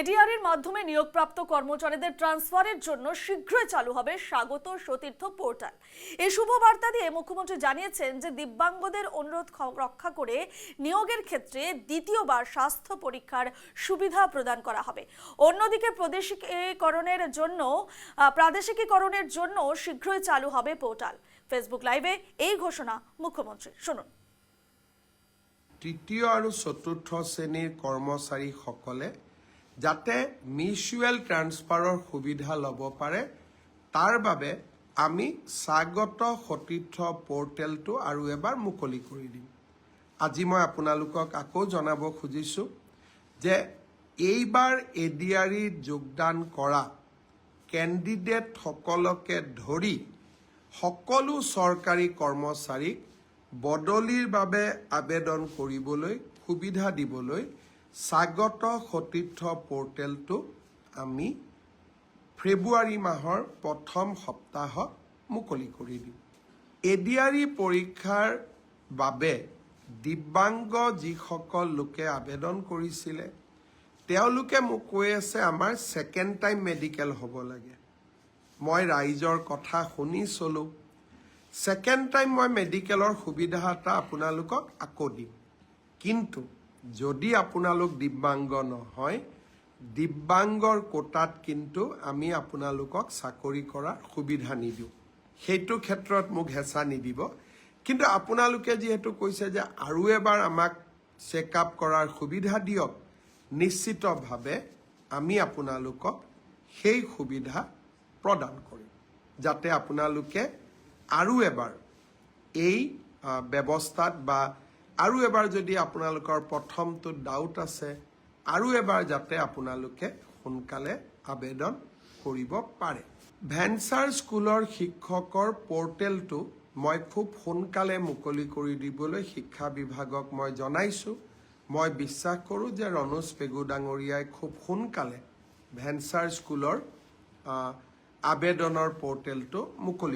এডিআর-এর মাধ্যমে নিয়োগপ্রাপ্ত কর্মচারীদের ট্রান্সফারের জন্য শীঘ্রই চালু হবে স্বাগত সতীর্থ পোর্টাল। এই শুভবার্তা দিয়ে মুখ্যমন্ত্রী জানিয়েছেন যে দিব্যাঙ্গদের অনুরোধ রক্ষা করে নিয়োগের ক্ষেত্রে দ্বিতীয়বার স্বাস্থ্য পরীক্ষার সুবিধা প্রদান করা হবে। অন্যদিকে প্রাদেশিকীকরণের জন্য শীঘ্রই চালু হবে পোর্টাল। ফেসবুক লাইভে এই ঘোষণা মুখ্যমন্ত্রী, শুনুন। তৃতীয় আৰু চতুৰ্থ শ্ৰেণীৰ কৰ্মচাৰীসকলে যাতে মিউচুৱেল ট্ৰান্সফাৰৰ সুবিধা ল'ব পাৰে তাৰ বাবে আমি স্বাগত সতীৰ্থ পৰ্টেলটো আৰু এবাৰ মুকলি কৰি দিম। আজি মই আপোনালোকক আকৌ জনাব খুজিছোঁ যে এইবাৰ এডিআৰিত যোগদান কৰা কেণ্ডিডেটসকলকে ধৰি সকলো চৰকাৰী কৰ্মচাৰীক বদলিৰ বাবে আবেদন কৰিবলৈ সুবিধা দিবলৈ স্বাগত সতীৰ্থ পৰ্টেলটো আমি ফেব্ৰুৱাৰী মাহৰ প্ৰথম সপ্তাহত মুকলি কৰি দিম। এডিআৰি পৰীক্ষাৰ বাবে দিব্যাংগ যিসকল লোকে আবেদন কৰিছিলে তেওঁলোকে মোক কৈ আছে আমাৰ ছেকেণ্ড টাইম মেডিকেল হ'ব লাগে। মই ৰাইজৰ কথা শুনি চলোঁ। ছেকেণ্ড টাইম মই মেডিকেলৰ সুবিধা এটা আপোনালোকক আকৌ দিম, কিন্তু যদি আপোনালোক দিব্যাংগ নহয়, দিব্যাংগৰ কোটাত কিন্তু আমি আপোনালোকক চাকৰি কৰাৰ সুবিধা নিদিওঁ। সেইটো ক্ষেত্ৰত মোক হেঁচা নিদিব। কিন্তু আপোনালোকে যিহেতু কৈছে যে আৰু এবাৰ আমাক চেক আপ কৰাৰ সুবিধা দিয়ক, নিশ্চিতভাৱে আমি আপোনালোকক সেই সুবিধা প্ৰদান কৰিম, যাতে আপোনালোকে আৰু এবাৰ এই ব্যৱস্থাত বা আৰু এবাৰ যদি আপোনালোকৰ প্ৰথমটো ডাউট আছে আৰু এবাৰ যাতে আপোনালোকে সোনকালে আবেদন কৰিব পাৰে। ভেঞ্চাৰ স্কুলৰ শিক্ষকৰ পৰ্টেলটো মই খুব সোনকালে মুকলি কৰি দিবলৈ শিক্ষা বিভাগক মই জনাইছোঁ। মই বিশ্বাস কৰোঁ যে ৰণোজ পেগু ডাঙৰীয়াই খুব সোনকালে ভেঞ্চাৰ স্কুলৰ আবেদনৰ পৰ্টেলটো মুকলি